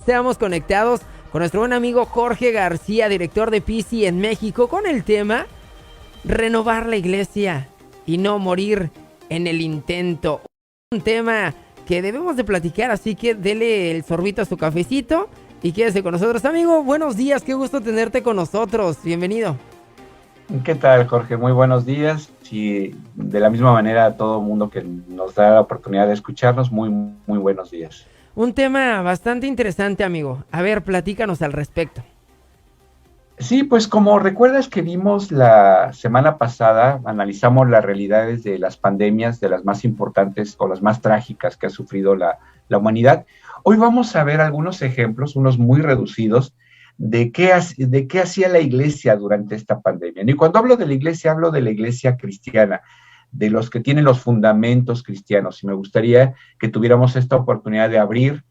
Estamos conectados con nuestro buen amigo Jorge García, director de PISI en México, con el tema renovar la iglesia y no morir en el intento. Un tema que debemos de platicar, así que dele el sorbito a su cafecito y quédese con nosotros. Amigo, buenos días, qué gusto tenerte con nosotros, bienvenido. ¿Qué tal, Jorge? Muy buenos días. Y de la misma manera a todo el mundo que nos da la oportunidad de escucharnos, muy buenos días. Un tema bastante interesante, amigo. A ver, platícanos al respecto. Sí, pues como recuerdas que vimos la semana pasada, analizamos las realidades de las pandemias, de las más importantes o las más trágicas que ha sufrido la humanidad. Hoy vamos a ver algunos ejemplos, unos muy reducidos, de qué hacía la iglesia durante esta pandemia. Y cuando hablo de la iglesia cristiana, de los que tienen los fundamentos cristianos, y me gustaría que tuviéramos esta oportunidad de abrir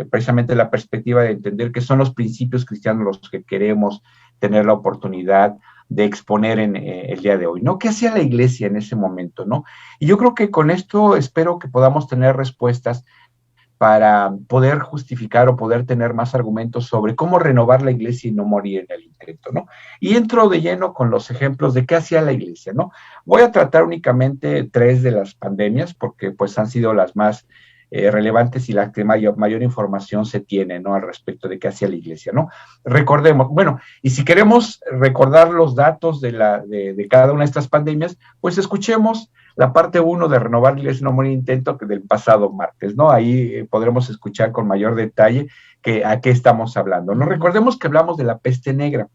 precisamente la perspectiva de entender qué son los principios cristianos los que queremos tener la oportunidad de exponer en el día de hoy, ¿no? ¿Qué hacía la iglesia en ese momento, no? Y yo creo que con esto espero que podamos tener respuestas para poder justificar o poder tener más argumentos sobre cómo renovar la iglesia y no morir en el intento, ¿no? Y entro de lleno con los ejemplos de qué hacía la iglesia, ¿no? Voy a tratar únicamente 3 de las pandemias, porque pues han sido las más relevantes y las que mayor información se tiene, ¿no? Al respecto de qué hacía la iglesia, ¿no? Recordemos, bueno, y si queremos recordar los datos de cada una de estas pandemias, pues escuchemos la parte 1 de Renovar la Iglesia y no morir en intento del pasado martes, ¿no? Ahí podremos escuchar con mayor detalle a qué estamos hablando, ¿no? Recordemos que hablamos de la peste negra,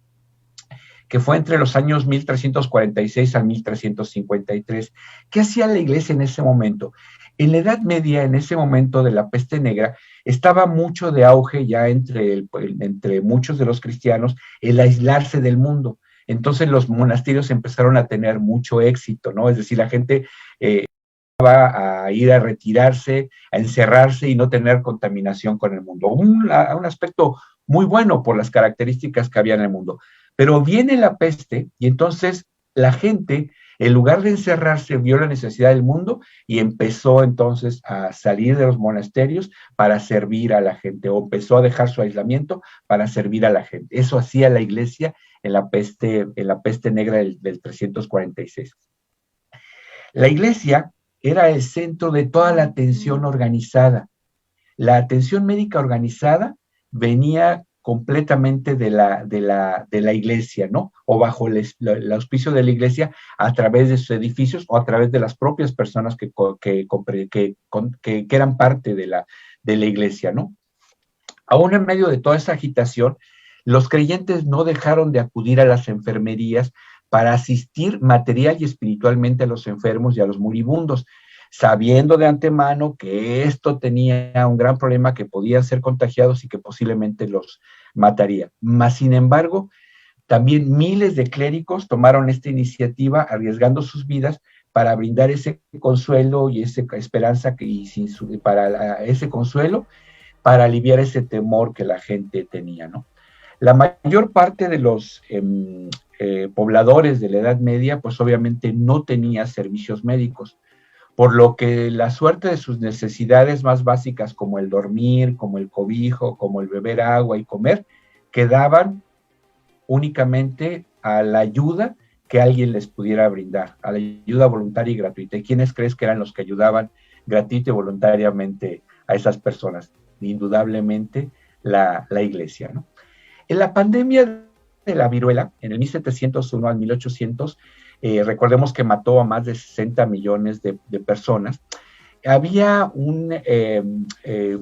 que fue entre los años 1346 al 1353. ¿Qué hacía la iglesia en ese momento? En la Edad Media, en ese momento de la peste negra, estaba mucho de auge ya entre muchos de los cristianos el aislarse del mundo. Entonces los monasterios empezaron a tener mucho éxito, ¿no? Es decir, la gente va a ir a retirarse, a encerrarse y no tener contaminación con el mundo. Un aspecto muy bueno por las características que había en el mundo. Pero viene la peste y entonces la gente, en lugar de encerrarse, vio la necesidad del mundo y empezó entonces a salir de los monasterios para servir a la gente, o empezó a dejar su aislamiento para servir a la gente. Eso hacía la iglesia en la peste negra del 346. La iglesia era el centro de toda la atención organizada. La atención médica organizada venía completamente de la iglesia, ¿no? O bajo el auspicio de la iglesia a través de sus edificios o a través de las propias personas que eran parte de la iglesia, ¿no? Aún en medio de toda esa agitación, los creyentes no dejaron de acudir a las enfermerías para asistir material y espiritualmente a los enfermos y a los moribundos, sabiendo de antemano que esto tenía un gran problema, que podían ser contagiados y que posiblemente los mataría. Mas, sin embargo, también miles de clérigos tomaron esta iniciativa arriesgando sus vidas para brindar ese consuelo y esa esperanza ese consuelo para aliviar ese temor que la gente tenía, ¿no? La mayor parte de los pobladores de la Edad Media, pues obviamente no tenía servicios médicos, por lo que la suerte de sus necesidades más básicas, como el dormir, como el cobijo, como el beber agua y comer, quedaban únicamente a la ayuda que alguien les pudiera brindar, a la ayuda voluntaria y gratuita. ¿Y quiénes crees que eran los que ayudaban gratuito y voluntariamente a esas personas? Indudablemente la iglesia, ¿no? En la pandemia de la viruela, en el 1701 al 1800, recordemos que mató a más de 60 millones de personas, había un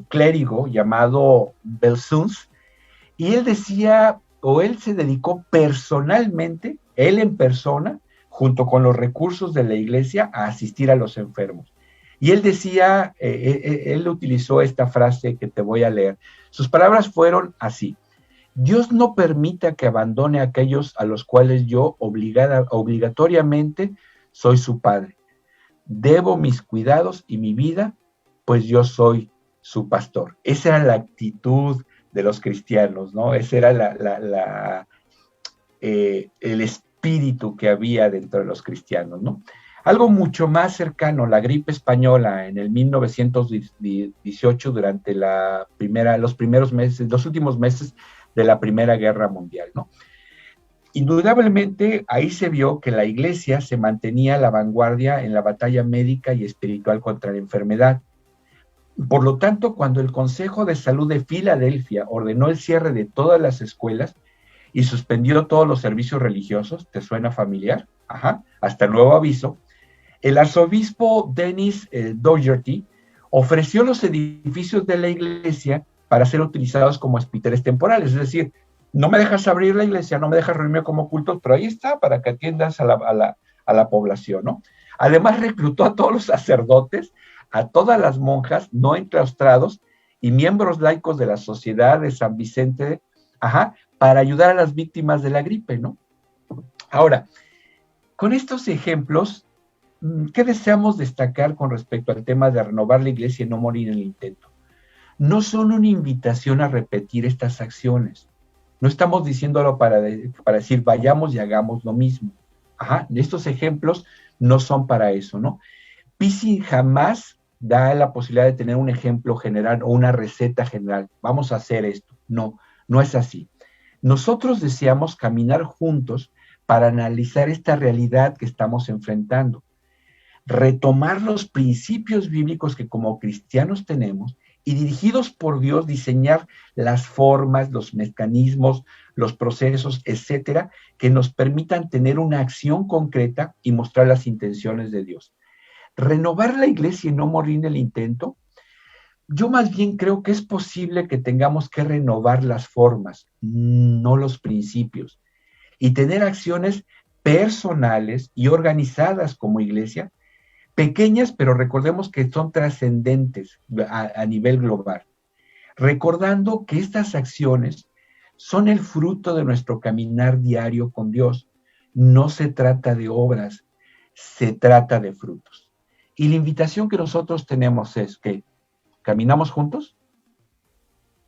clérigo llamado Belsunce, y él decía, o él se dedicó personalmente, él en persona, junto con los recursos de la iglesia, a asistir a los enfermos. Y él decía, él utilizó esta frase que te voy a leer. Sus palabras fueron así: Dios no permita que abandone a aquellos a los cuales yo obligatoriamente soy su padre. Debo mis cuidados y mi vida, pues yo soy su pastor. Esa era la actitud de los cristianos, ¿no? Ese era el espíritu que había dentro de los cristianos, ¿no? Algo mucho más cercano, la gripe española en el 1918 durante los últimos meses de la Primera Guerra Mundial, ¿no? Indudablemente ahí se vio que la iglesia se mantenía a la vanguardia en la batalla médica y espiritual contra la enfermedad. Por lo tanto, cuando el Consejo de Salud de Filadelfia ordenó el cierre de todas las escuelas y suspendió todos los servicios religiosos, ¿te suena familiar? Ajá, hasta nuevo aviso. El arzobispo Dennis Dougherty ofreció los edificios de la iglesia para ser utilizados como hospitales temporales, es decir, no me dejas abrir la iglesia, no me dejas reunirme como cultos, pero ahí está para que atiendas a la población, ¿no? Además reclutó a todos los sacerdotes, a todas las monjas no enclaustrados y miembros laicos de la Sociedad de San Vicente, para ayudar a las víctimas de la gripe, ¿no? Ahora, con estos ejemplos, ¿qué deseamos destacar con respecto al tema de renovar la iglesia y no morir en el intento? No son una invitación a repetir estas acciones. No estamos diciéndolo para decir vayamos y hagamos lo mismo. Estos ejemplos no son para eso, ¿no? Pisi jamás da la posibilidad de tener un ejemplo general o una receta general. Vamos a hacer esto. No, no es así. Nosotros deseamos caminar juntos para analizar esta realidad que estamos enfrentando. Retomar los principios bíblicos que como cristianos tenemos y dirigidos por Dios diseñar las formas, los mecanismos, los procesos, etcétera, que nos permitan tener una acción concreta y mostrar las intenciones de Dios. Renovar la iglesia y no morir en el intento, yo más bien creo que es posible que tengamos que renovar las formas, no los principios, y tener acciones personales y organizadas como iglesia, pequeñas, pero recordemos que son trascendentes a nivel global. Recordando que estas acciones son el fruto de nuestro caminar diario con Dios. No se trata de obras, se trata de frutos. Y la invitación que nosotros tenemos es que caminamos juntos,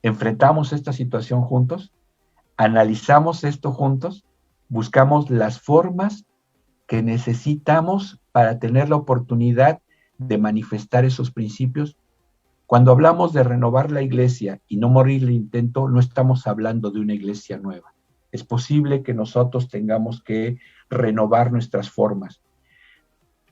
enfrentamos esta situación juntos, analizamos esto juntos, buscamos las formas que necesitamos para tener la oportunidad de manifestar esos principios. Cuando hablamos de renovar la iglesia y no morir el intento, no estamos hablando de una iglesia nueva. Es posible que nosotros tengamos que renovar nuestras formas,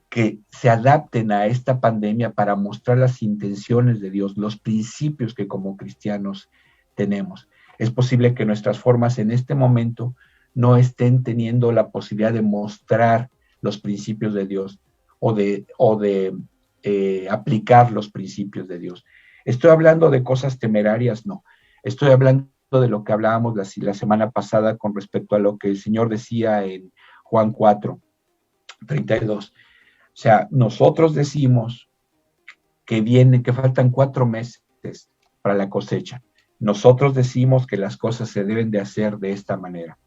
que se adapten a esta pandemia para mostrar las intenciones de Dios, los principios que como cristianos tenemos. Es posible que nuestras formas en este momento no estén teniendo la posibilidad de mostrar los principios de Dios o de aplicar los principios de Dios. ¿Estoy hablando de cosas temerarias? No. Estoy hablando de lo que hablábamos la semana pasada con respecto a lo que el Señor decía en Juan 4:32. O sea, nosotros decimos que faltan 4 meses para la cosecha. Nosotros decimos que las cosas se deben de hacer de esta manera.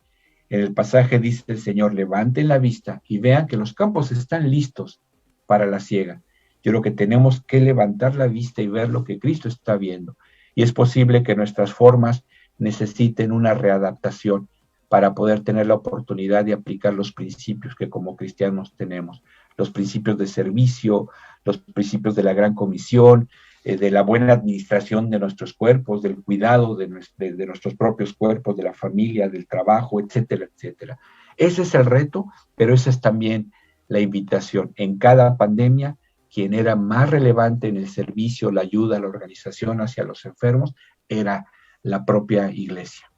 En el pasaje dice el Señor, levanten la vista y vean que los campos están listos para la siega. Yo creo que tenemos que levantar la vista y ver lo que Cristo está viendo. Y es posible que nuestras formas necesiten una readaptación para poder tener la oportunidad de aplicar los principios que como cristianos tenemos. Los principios de servicio, los principios de la gran comisión, de la buena administración de nuestros cuerpos, del cuidado de nuestros propios cuerpos, de la familia, del trabajo, etcétera, etcétera. Ese es el reto, pero esa es también la invitación. En cada pandemia, quien era más relevante en el servicio, la ayuda, la organización hacia los enfermos, era la propia iglesia.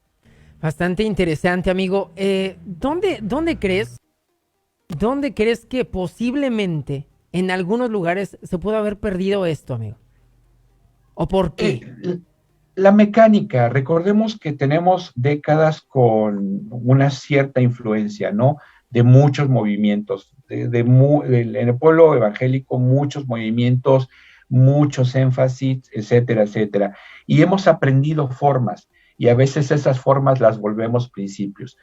Bastante interesante, amigo. ¿Dónde crees que posiblemente en algunos lugares se pudo haber perdido esto, amigo? ¿O por qué? La mecánica, recordemos que tenemos décadas con una cierta influencia, ¿no? De muchos movimientos, en el pueblo evangélico, muchos movimientos, muchos énfasis, etcétera, etcétera. Y hemos aprendido formas, y a veces esas formas las volvemos principios.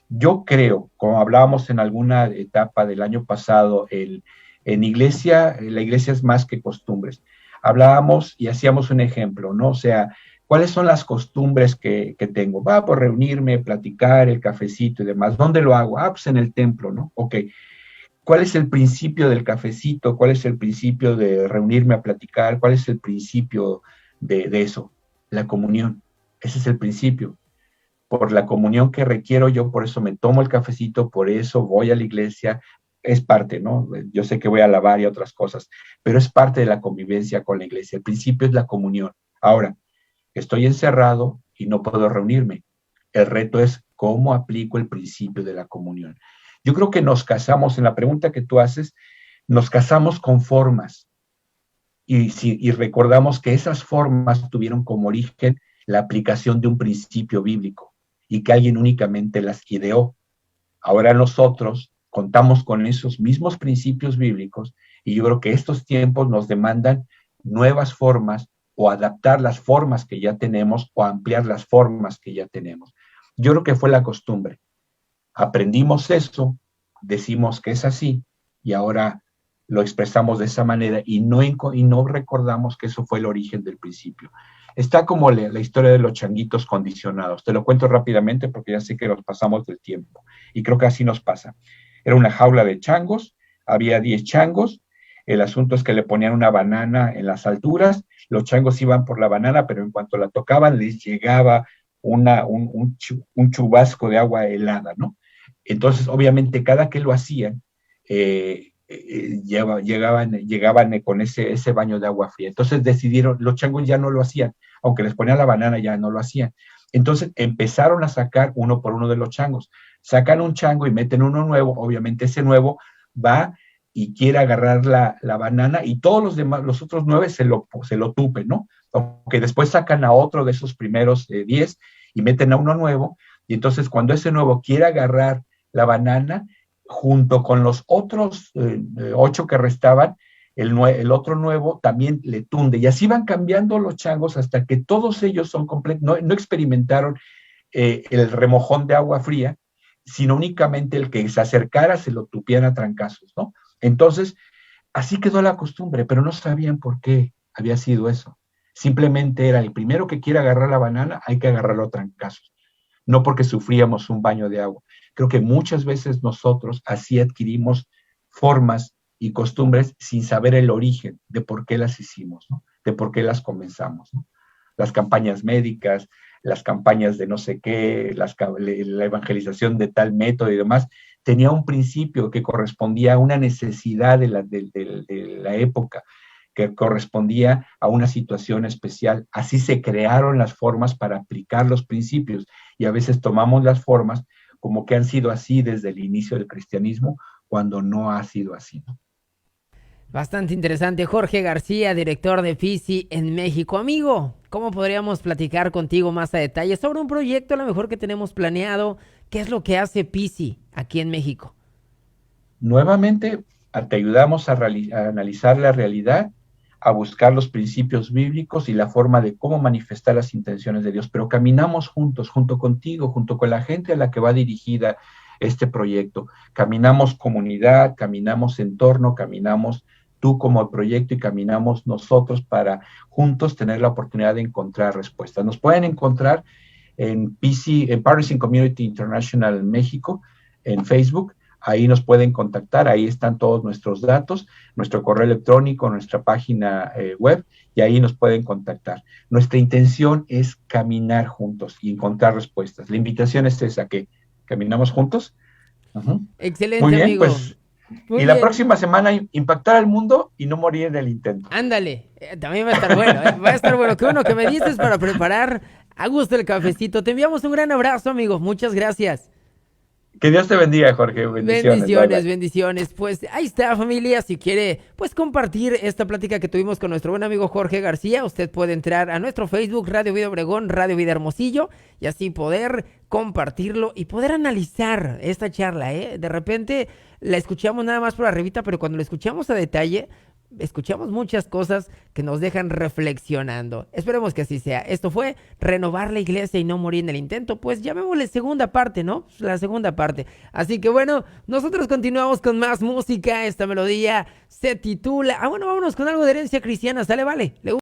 Yo creo, como hablábamos en alguna etapa del año pasado, la iglesia es más que costumbres. Hablábamos y hacíamos un ejemplo, ¿no? O sea, ¿cuáles son las costumbres que tengo? Por reunirme, platicar, el cafecito y demás. ¿Dónde lo hago? Pues en el templo, ¿no? Ok. ¿Cuál es el principio del cafecito? ¿Cuál es el principio de reunirme a platicar? ¿Cuál es el principio de eso? La comunión. Ese es el principio. Por la comunión que requiero yo, por eso me tomo el cafecito, por eso voy a la iglesia, es parte, ¿no? Yo sé que voy a alabar y otras cosas, pero es parte de la convivencia con la iglesia. El principio es la comunión. Ahora, estoy encerrado y no puedo reunirme. El reto es cómo aplico el principio de la comunión. Yo creo que nos casamos, en la pregunta que tú haces, nos casamos con formas y recordamos que esas formas tuvieron como origen la aplicación de un principio bíblico y que alguien únicamente las ideó. Ahora nosotros contamos con esos mismos principios bíblicos y yo creo que estos tiempos nos demandan nuevas formas o adaptar las formas que ya tenemos o ampliar las formas que ya tenemos. Yo creo que fue la costumbre. Aprendimos eso, decimos que es así y ahora lo expresamos de esa manera y no recordamos que eso fue el origen del principio. Está como la historia de los changuitos condicionados. Te lo cuento rápidamente porque ya sé que nos pasamos del tiempo y creo que así nos pasa. Era una jaula de changos, había 10 changos, el asunto es que le ponían una banana en las alturas, los changos iban por la banana, pero en cuanto la tocaban les llegaba un chubasco de agua helada, ¿no? Entonces, obviamente, cada que lo hacían, llegaban con ese baño de agua fría. Entonces decidieron, los changos ya no lo hacían, aunque les ponían la banana ya no lo hacían. Entonces empezaron a sacar uno por uno de los changos. Sacan un chango y meten uno nuevo, obviamente ese nuevo va y quiere agarrar la banana y todos los demás, los otros 9 se lo tupen, ¿no? Aunque después sacan a otro de esos primeros 10 y meten a uno nuevo y entonces cuando ese nuevo quiere agarrar la banana, junto con los otros 8 que restaban, el otro nuevo también le tunde. Y así van cambiando los changos hasta que todos ellos son completos, no experimentaron el remojón de agua fría, sino únicamente el que se acercara se lo tupían a trancazos, ¿no? Entonces, así quedó la costumbre, pero no sabían por qué había sido eso. Simplemente era el primero que quiera agarrar la banana, hay que agarrarlo a trancazos. No porque sufríamos un baño de agua. Creo que muchas veces nosotros así adquirimos formas y costumbres sin saber el origen de por qué las hicimos, ¿no? De por qué las comenzamos, ¿no? Las campañas médicas, las campañas de no sé qué, la evangelización de tal método y demás, tenía un principio que correspondía a una necesidad de la época, que correspondía a una situación especial. Así se crearon las formas para aplicar los principios y a veces tomamos las formas como que han sido así desde el inicio del cristianismo, cuando no ha sido así, ¿no? Bastante interesante. Jorge García, director de FISI en México. Amigo, ¿cómo podríamos platicar contigo más a detalle sobre un proyecto a lo mejor que tenemos planeado? ¿Qué es lo que hace FISI aquí en México? Nuevamente, te ayudamos a analizar la realidad, a buscar los principios bíblicos y la forma de cómo manifestar las intenciones de Dios, pero caminamos juntos, junto contigo, junto con la gente a la que va dirigida este proyecto. Caminamos comunidad, caminamos entorno, caminamos tú como proyecto y caminamos nosotros para juntos tener la oportunidad de encontrar respuestas. Nos pueden encontrar en Partners in Community International en México, en Facebook. Ahí nos pueden contactar, ahí están todos nuestros datos, nuestro correo electrónico, nuestra página web, y ahí nos pueden contactar. Nuestra intención es caminar juntos y encontrar respuestas. La invitación es esa, que caminamos juntos. Excelente, muy bien, amigo. Pues, y la próxima semana impactar al mundo y no morir en el intento. Ándale, también va a estar bueno, va a estar bueno. Qué bueno que me dices para preparar a gusto el cafecito. Te enviamos un gran abrazo, amigo. Muchas gracias. Que Dios te bendiga, Jorge. Bendiciones, bendiciones. Pues ahí está, familia. Si quiere, pues compartir esta plática que tuvimos con nuestro buen amigo Jorge García, usted puede entrar a nuestro Facebook, Radio Vida Obregón, Radio Vida Hermosillo, y así poder compartirlo y poder analizar esta charla, ¿eh? De repente la escuchamos nada más por arribita, pero cuando la escuchamos a detalle, escuchamos muchas cosas que nos dejan reflexionando. Esperemos que así sea. Esto fue Renovar la Iglesia y no morir en el intento. Pues llamémosle segunda parte, ¿no? La segunda parte. Así que bueno, nosotros continuamos con más música. Esta melodía se titula... vámonos con algo de herencia cristiana. ¿Sale? Vale.